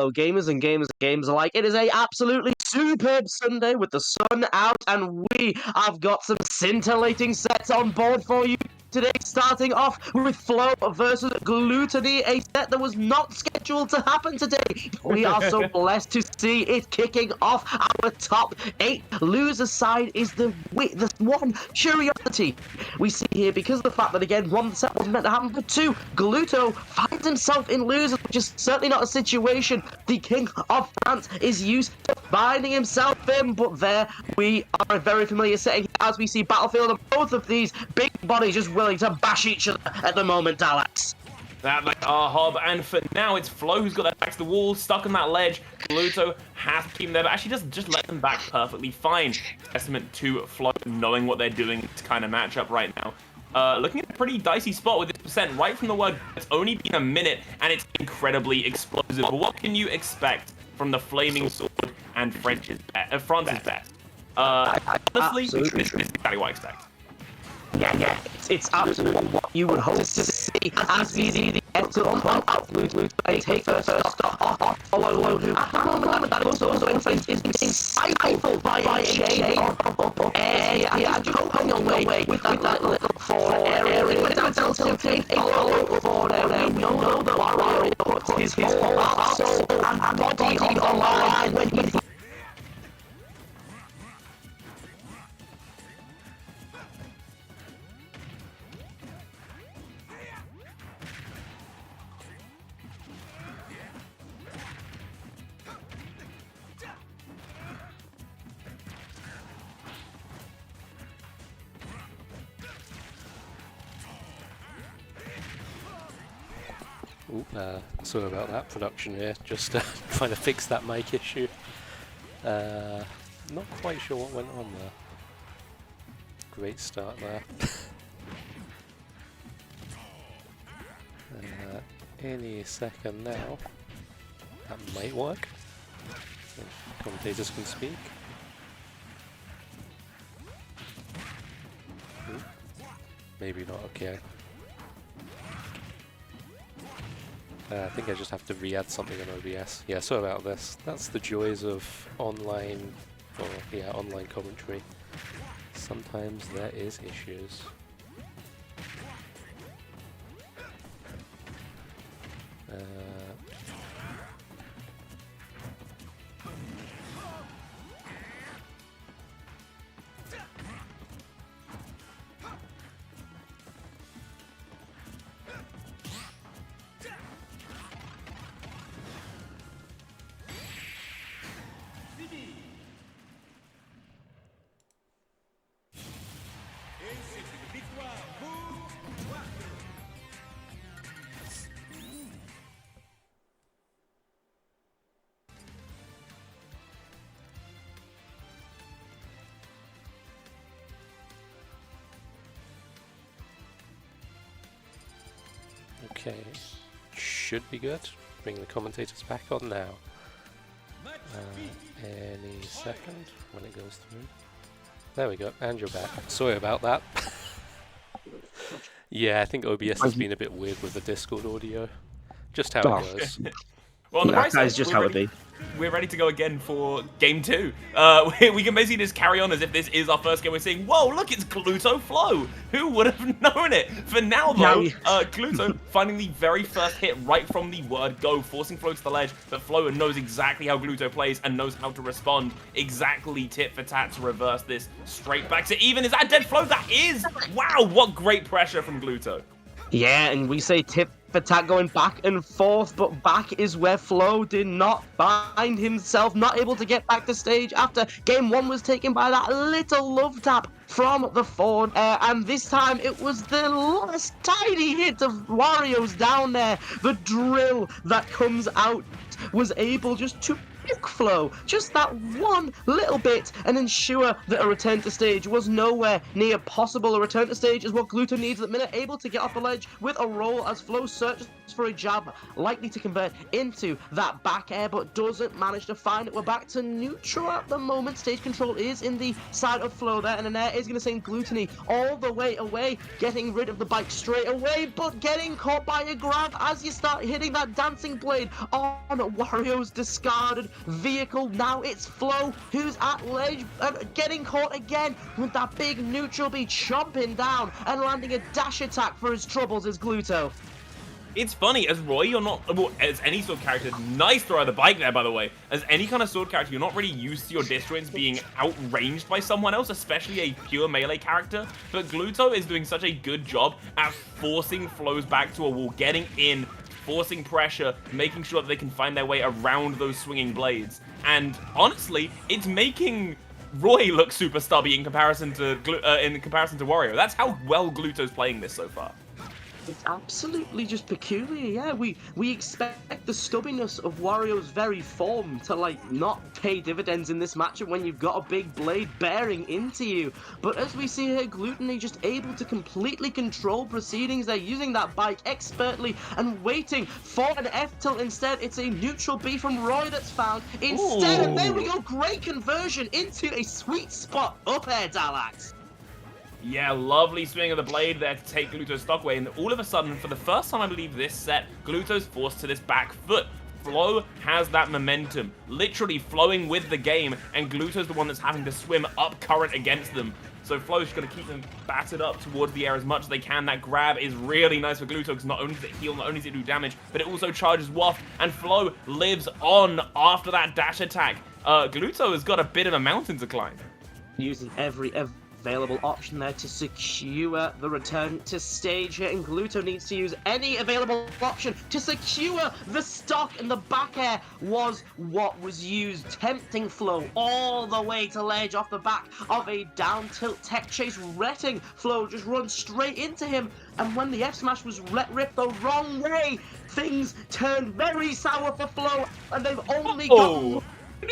gamers and gamers alike. It is a absolutely superb Sunday with the sun out, and we have got some scintillating sets on board for you today, starting off with Flow versus Glutonny, a set that was not scheduled to happen today. We are so blessed to see it kicking off our top 8. Loser side is the one curiosity we see here, because of the fact that, again, one set wasn't meant to happen, but two, Gluto finds himself in losers, which is certainly not a situation the King of France is used to finding himself in. But there we are, a very familiar setting as we see Battlefield, and both of these big bodies just willing to bash each other at the moment, Alex. That like our hub, and for now it's Flo who's got their back to the wall, stuck on that ledge. Gluto has to keep them there, but actually doesn't just let them back perfectly fine. Testament to Flo knowing what they're doing in this kind of matchup right now. Looking at a pretty dicey spot with this percent right from the word. It's only been a minute, and it's incredibly explosive. But what can you expect from the Flaming Sword and France's best? Honestly, this is exactly what I expect. Yeah, it's absolutely what you would hope to see as we see the echelon of Gluto take first stop off Follow, who at the moment that also is being stifled by a chain of air. Yeah, just hang on way with that little forward area. But it's still take a follow forward area. We know that Wario puts his whole heart, soul, and body on the line when he sorry about that, production here, just trying to fix that mic issue. Not quite sure what went on there. Great start there. Any second now, that might work. If commentators can speak. Maybe not, okay. I think I just have to re-add something on OBS. Yeah, sorry about this. That's the joys of online, online commentary. Sometimes there is issues. Okay, should be good. Bring the commentators back on now. Any second when it goes through. There we go, and you're back. Sorry about that. Yeah, I think OBS has been a bit weird with the Discord audio. Just how it goes. Well, that is just how it be. We're ready to go again for game 2. We can basically just carry on as if this is our first game. We're saying, whoa, look, it's Gluto Flow. Who would have known it? For now, though, Gluto finding the very first hit right from the word go, forcing Flow to the ledge. But Flow knows exactly how Gluto plays and knows how to respond exactly tit for tat to reverse this straight back to even. Is that dead Flow? That is! Wow, what great pressure from Gluto. Yeah, and we say tip for tat going back and forth, but back is where Flo did not find himself, not able to get back to stage after game 1 was taken by that little love tap from the forward air, and this time it was the last tiny hit of Wario's down there. The drill that comes out was able just to Flow just that one little bit and ensure that a return to stage was nowhere near possible. A return to stage is what Gluto needs at the minute, able to get off the ledge with a roll as Flow searches for a jab, likely to convert into that back air, but doesn't manage to find it. We're back to neutral at the moment. Stage control is in the side of Flow there, and an air is going to send Glutonny all the way away, getting rid of the bike straight away, but getting caught by a grab as you start hitting that dancing blade on Wario's discarded vehicle. Now it's Flo who's at ledge, getting caught again with that big neutral B, chomping down and landing a dash attack for his troubles as Gluto. It's funny, as Roy, you're not, well, as any sword character, nice throw of the bike there, by the way. As any kind of sword character, you're not really used to your disjoints being outranged by someone else, especially a pure melee character. But Gluto is doing such a good job at forcing Flo's back to a wall, getting in, forcing pressure, making sure that they can find their way around those swinging blades. And honestly, it's making Roy look super stubby in comparison to Wario. That's how well Gluto's playing this so far. It's absolutely just peculiar, yeah. We expect the stubbiness of Wario's very form to, like, not pay dividends in this matchup when you've got a big blade bearing into you. But as we see here, Glutonny just able to completely control proceedings. They're using that bike expertly and waiting for an F tilt. Instead, it's a neutral B from Roy that's found. Instead, and there we go, great conversion into a sweet spot up air, Dalax. Yeah, lovely swing of the blade there to take Gluto's stock away, and all of a sudden, for the first time I believe this set, Gluto's forced to this back foot. Flo has that momentum, literally flowing with the game, and Gluto's the one that's having to swim up current against them. So Flo's just going to keep them battered up towards the air as much as they can. That grab is really nice for Gluto, because not only does it heal, not only does it do damage, but it also charges Waft, and Flo lives on after that dash attack. Gluto has got a bit of a mountain to climb. Using every available option there to secure the return to stage here, and Gluto needs to use any available option to secure the stock, and the back air was what was used, tempting Flo all the way to ledge off the back of a down tilt tech chase, letting Flo just run straight into him. And when the F smash was ripped the wrong way, things turned very sour for Flo, and they've only got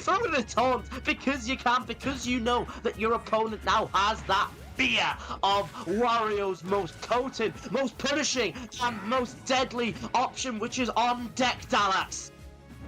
throw in a taunt because you can, because you know that your opponent now has that fear of Wario's most potent, most punishing, and most deadly option, which is on deck, Dalax.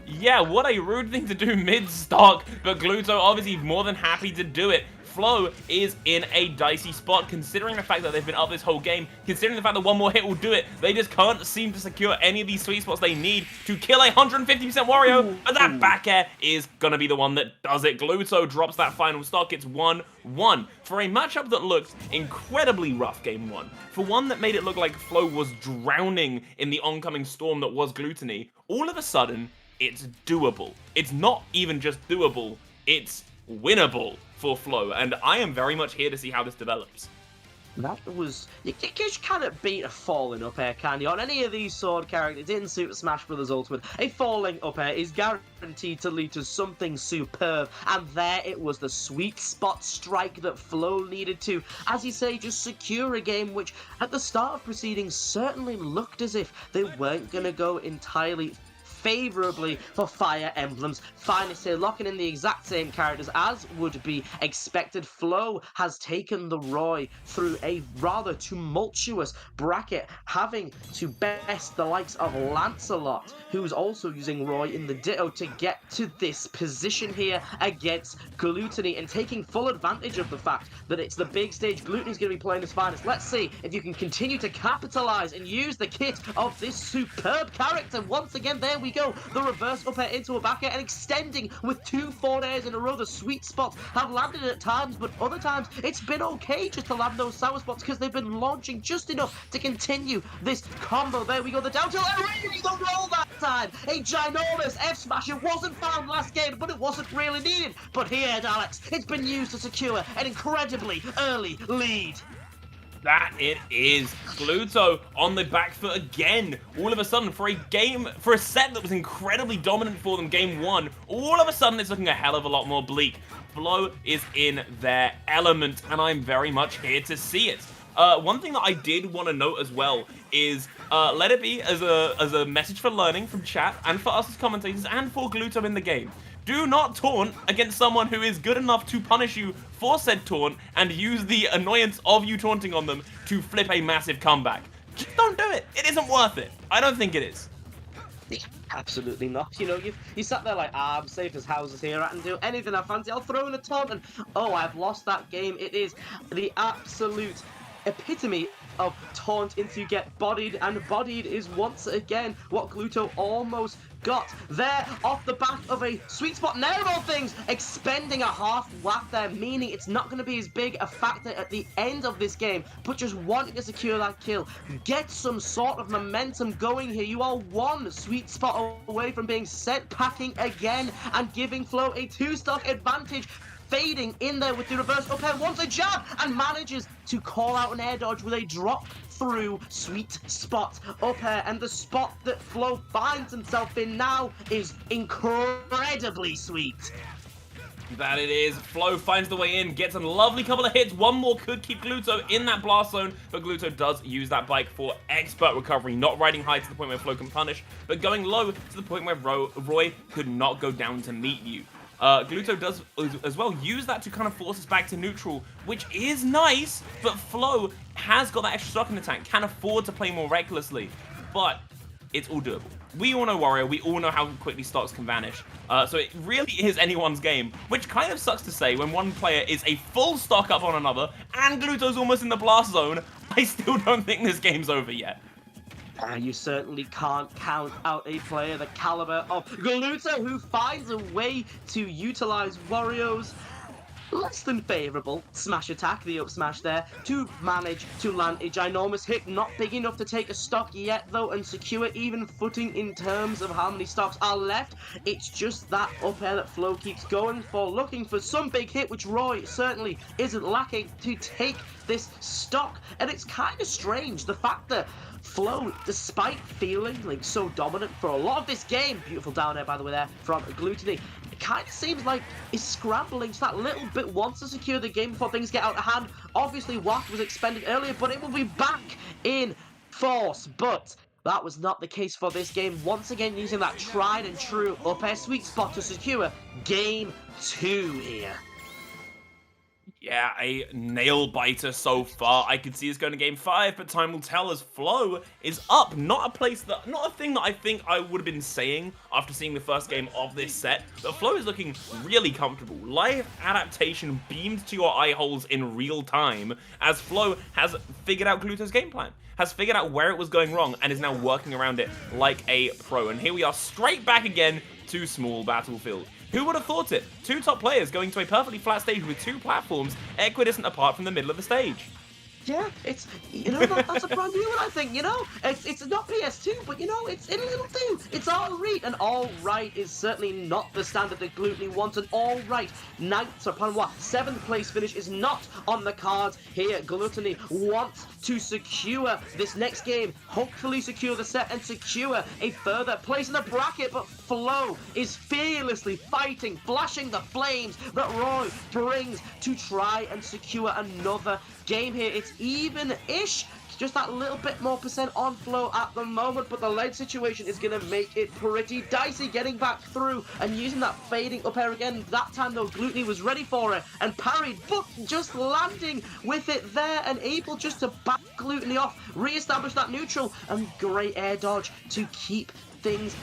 Yeah, what a rude thing to do mid-stock, but Gluto obviously more than happy to do it. Flo is in a dicey spot, considering the fact that they've been up this whole game, considering the fact that one more hit will do it. They just can't seem to secure any of these sweet spots they need to kill a 150% Wario, but that back air is gonna be the one that does it. Gluto drops that final stock. It's 1-1. For a matchup that looked incredibly rough game one, for one that made it look like Flo was drowning in the oncoming storm that was Glutonny, all of a sudden, it's doable. It's not even just doable, it's winnable for Flo, and I am very much here to see how this develops. That was... You just cannot beat a falling up air, can you? On any of these sword characters in Super Smash Bros. Ultimate, a falling up air is guaranteed to lead to something superb, and there it was, the sweet spot strike that Flo needed to, as you say, just secure a game which, at the start of proceedings, certainly looked as if they weren't going to go entirely favorably for Fire Emblem's finest here, locking in the exact same characters as would be expected. Flo has taken the Roy through a rather tumultuous bracket, having to best the likes of Lancelot, who's also using Roy in the Ditto to get to this position here against Glutonny, and taking full advantage of the fact that it's the big stage. Glutonny's going to be playing his finest. Let's see if you can continue to capitalize and use the kit of this superb character. Once again, there we go, the reverse up air into a back air, and extending with 2 forward airs in a row. The sweet spots have landed at times, but other times it's been okay just to land those sour spots, because they've been launching just enough to continue this combo. There we go, the down tilt, and really the roll that time. A ginormous F smash. It wasn't found last game, but it wasn't really needed. But here, Alex, it's been used to secure an incredibly early lead. That it is. Gluto on the back foot again. All of a sudden, for a set that was incredibly dominant for them game one, all of a sudden it's looking a hell of a lot more bleak. Flo is in their element, and I'm very much here to see it. One thing that I did want to note as well is, let it be as a message for learning from chat, and for us as commentators, and for Gluto in the game. Do not taunt against someone who is good enough to punish you for said taunt, and use the annoyance of you taunting on them to flip a massive comeback. Just don't do it. It isn't worth it. I don't think it is. Absolutely not. You know, you sat there like, I'm safe as houses here. I can do anything I fancy. I'll throw in a taunt, and oh, I've lost that game. It is the absolute epitome of taunt into get bodied, and bodied is once again what Gluto almost got there off the back of a sweet spot. Now of all things, expending a half whack there, meaning it's not going to be as big a factor at the end of this game, but just wanting to secure that kill, get some sort of momentum going here. You are one sweet spot away from being sent packing again and giving Flo a 2-stock advantage. Fading in there with the reverse up air, wants a jab and manages to call out an air dodge with a drop through sweet spot up air, and the spot that Flo finds himself in now is incredibly sweet. That it is. Flo finds the way in, gets a lovely couple of hits. One more could keep Gluto in that blast zone, but Gluto does use that bike for expert recovery, not riding high to the point where Flo can punish, but going low to the point where Roy could not go down to meet you. Gluto does as well use that to kind of force us back to neutral, which is nice, but Flo has got that extra stock in the tank, can afford to play more recklessly, but it's all doable. We all know Wario, we all know how quickly stocks can vanish, so it really is anyone's game, which kind of sucks to say when one player is a full stock up on another, and Gluto's almost in the blast zone. I still don't think this game's over yet. You certainly can't count out a player the caliber of Gluto, who finds a way to utilize Wario's less than favourable smash attack, the up smash there, to manage to land a ginormous hit. Not big enough to take a stock yet, though, and secure even footing in terms of how many stocks are left. It's just that up air that Flo keeps going for, looking for some big hit, which Roy certainly isn't lacking to take this stock. And it's kind of strange, the fact that Flo, despite feeling like so dominant for a lot of this game, beautiful down air by the way there from Glutonny, it kind of seems like he's scrambling just that little bit, wants to secure the game before things get out of hand. Obviously whack was expended earlier, but it will be back in force. But that was not the case for this game. Once again using that tried and true up air sweet spot to secure game 2 here. Yeah, a nail biter so far. I could see us going to game 5, but time will tell as Flo is up. Not a thing that I think I would have been saying after seeing the first game of this set, but Flo is looking really comfortable. Live adaptation beamed to your eye holes in real time as Flo has figured out Gluto's game plan, has figured out where it was going wrong, and is now working around it like a pro. And here we are straight back again to small battlefield. Who would have thought it? Two top players going to a perfectly flat stage with two platforms equidistant apart from the middle of the stage. Yeah, it's, you know, that's a brand new one, I think, you know? It's not PS2, but, you know, it'll do. It's alright, and alright is certainly not the standard that Glutonny wants, and alright, ninth upon what, 7th place finish is not on the cards here. Glutonny wants to secure this next game, hopefully secure the set, and secure a further place in the bracket, but Flo is fearlessly fighting, flashing the flames that Roy brings to try and secure another game here. It's even-ish, just that little bit more percent on Flo at the moment, but the ledge situation is going to make it pretty dicey. Getting back through and using that fading up air again. That time though, Glutonny was ready for it and parried, but just landing with it there and able just to back Glutonny off, re-establish that neutral, and great air dodge to keep things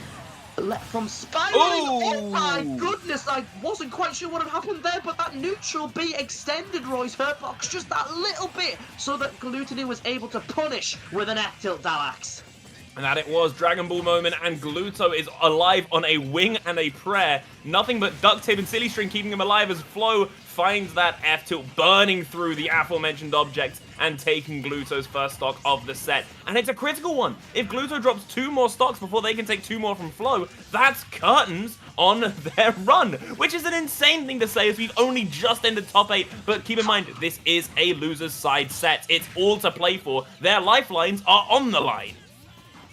from spiraling. Oh my goodness, I wasn't quite sure what had happened there, but that neutral B extended Roy's hurt box just that little bit so that Glutonny was able to punish with an F-tilt Dalax. And that it was Dragon Ball moment, and Gluto is alive on a wing and a prayer. Nothing but duct tape and silly string keeping him alive as Flo finds that F-tilt burning through the aforementioned objects and taking Gluto's first stock of the set. And it's a critical one. If Gluto drops 2 more stocks before they can take 2 more from Flo, that's curtains on their run, which is an insane thing to say as we've only just ended top 8. But keep in mind, this is a loser's side set. It's all to play for. Their lifelines are on the line.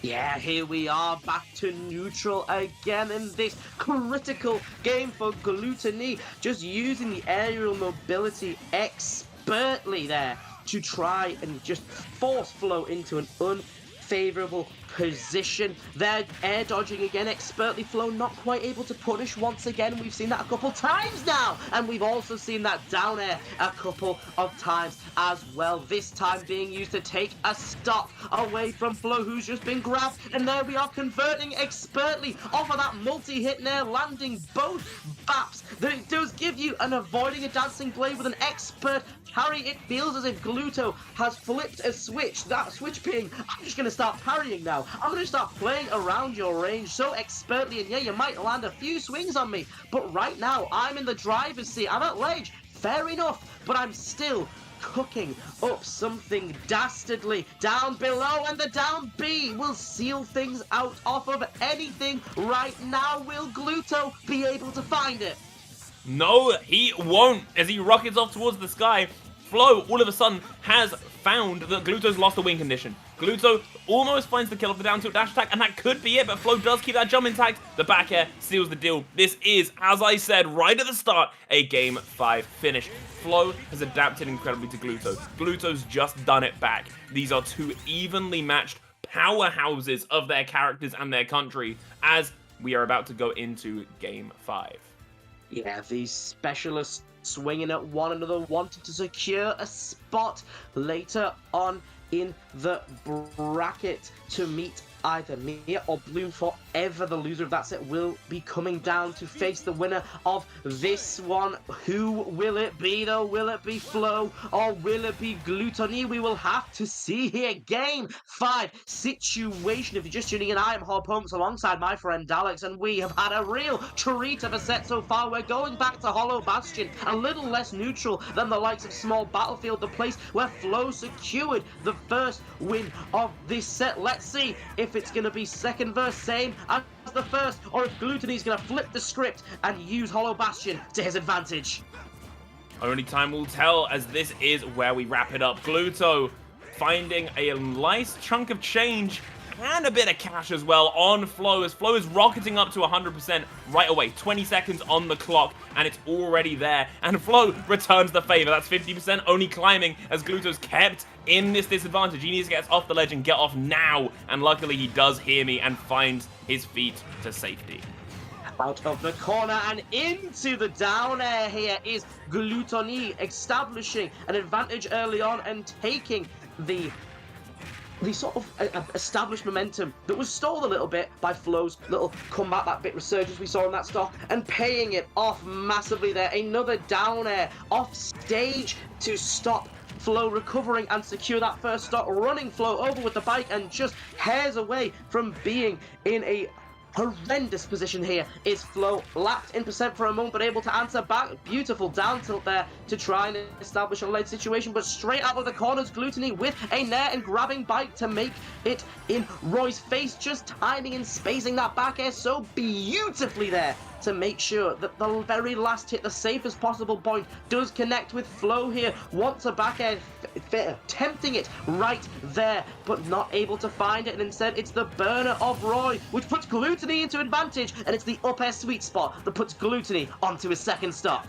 Yeah, here we are back to neutral again in this critical game for Glutonny, just using the aerial mobility expertly there to try and just force Flo into an unfavorable position. They're air dodging again expertly. Flo not quite able to punish once again. We've seen that a couple times now, and we've also seen that down air a couple of times as well. This time being used to take a stop away from Flo, who's just been grabbed, and there we are converting expertly off of that multi-hit nair, landing both baps that it does give you, and avoiding a dancing blade with an expert parry. It feels as if Gluto has flipped a switch. That switch being, I'm just going to start parrying now. now. I'm going to start playing around your range so expertly, and yeah, you might land a few swings on me, but right now, I'm in the driver's seat. I'm at ledge. Fair enough, but I'm still cooking up something dastardly down below, and the down B will seal things out off of anything right now. Will Gluto be able to find it? No, he won't. As he rockets off towards the sky, Flo all of a sudden has found that Gluto's lost the win condition. Gluto almost finds the kill off the down tilt dash attack, and that could be it, but Flo does keep that jump intact. The back air seals the deal. This is, as I said right at the start, a Game 5 finish. Flo has adapted incredibly to Gluto. Gluto's just done it back. These are two evenly matched powerhouses of their characters and their country, as we are about to go into Game 5. Yeah, these specialists swinging at one another, wanting to secure a spot later on in the bracket to meet either Mia or Bloom. Forever the loser of that set will be coming down to face the winner of this one. Who will it be though? Will it be Flo or will it be Glutonny? We will have to see here. Game 5 situation. If you're just tuning in, I am Hob Holmes alongside my friend Alex, and we have had a real treat of a set so far. We're going back to Hollow Bastion, a little less neutral than the likes of Small Battlefield, the place where Flo secured the first win of this set. Let's see if it's going to be second verse same as the first, or if Glutonny's going to flip the script and use Hollow Bastion to his advantage. Only time will tell, as this is where we wrap it up. Gluto finding a nice chunk of change and a bit of cash as well on Flo, as Flo is rocketing up to 100% right away. 20 seconds on the clock, and it's already there. And Flo returns the favor. That's 50%, only climbing as Gluto's kept in this disadvantage. He needs to get off the ledge and get off now. And luckily, he does hear me and finds his feet to safety. Out of the corner and into the down air here is Glutonny, establishing an advantage early on and taking the sort of established momentum that was stalled a little bit by Flo's little comeback, that bit resurgence we saw in that stock, and paying it off massively there. Another down air off stage to stop Flo recovering and secure that first stock, running Flo over with the bike and just hairs away from being in a horrendous position here. Is Flo lapped in percent for a moment, but able to answer back. Beautiful down tilt there to try and establish a lead situation, but straight out of the corners, Glutonny with a nair and grabbing bike to make it in Roy's face, just timing and spacing that back air so beautifully there to make sure that the very last hit, the safest possible point, does connect with Flo here. Wants a back air, tempting it right there, but not able to find it, and instead it's the burner of Roy, which puts Glutonny into advantage, and it's the up air sweet spot that puts Glutonny onto his second stock.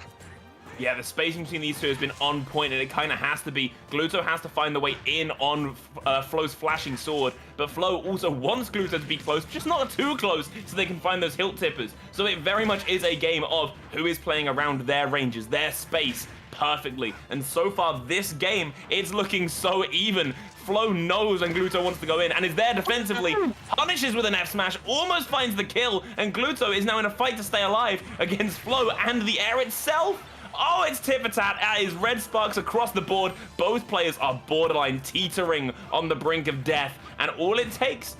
Yeah, the spacing between these two has been on point, and it kind of has to be. Gluto has to find the way in on Flo's flashing sword, but Flo also wants Gluto to be close, just not too close, so they can find those hilt tippers. So it very much is a game of who is playing around their ranges, their space, perfectly. And so far, this game, it's looking so even. Flo knows when Gluto wants to go in and is there defensively, punishes with an F smash, almost finds the kill, and Gluto is now in a fight to stay alive against Flo and the air itself. Oh, it's tit-for-tat. That is red sparks across the board. Both players are borderline teetering on the brink of death. And all it takes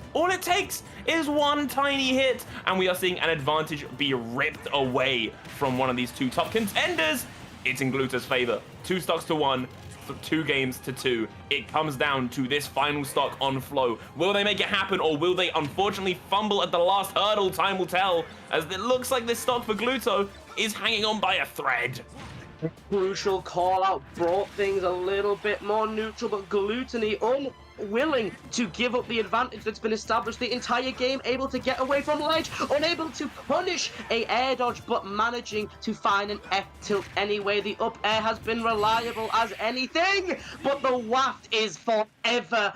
is one tiny hit. And we are seeing an advantage be ripped away from one of these two top contenders. It's in Gluto's favor. 2 stocks to 1. 2 games to 2. It comes down to this final stock on Flo. Will they make it happen, or will they unfortunately fumble at the last hurdle? Time will tell, as it looks like this stock for Gluto is hanging on by a thread. Crucial call out brought things a little bit more neutral, but Glutonny unwilling to give up the advantage that's been established the entire game, able to get away from ledge, unable to punish a air dodge, but managing to find an F tilt anyway. The up air has been reliable as anything, but the waft is forever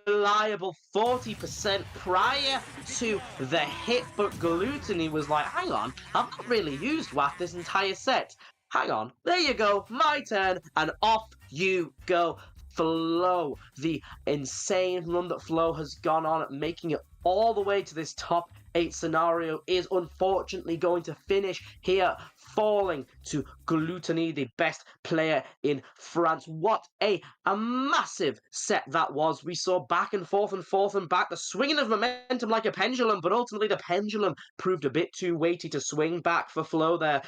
reliable. 40% prior to the hit, but Glutonny was like, hang on, I've not really used waft this entire set. Hang on, there you go, my turn, and off you go. Flo, the insane run that Flo has gone on, making it all the way to this top 8 scenario is unfortunately going to finish here, falling to Glutonny, the best player in France. What a massive set that was. We saw back and forth and back, the swinging of momentum like a pendulum, but ultimately the pendulum proved a bit too weighty to swing back for Flo there.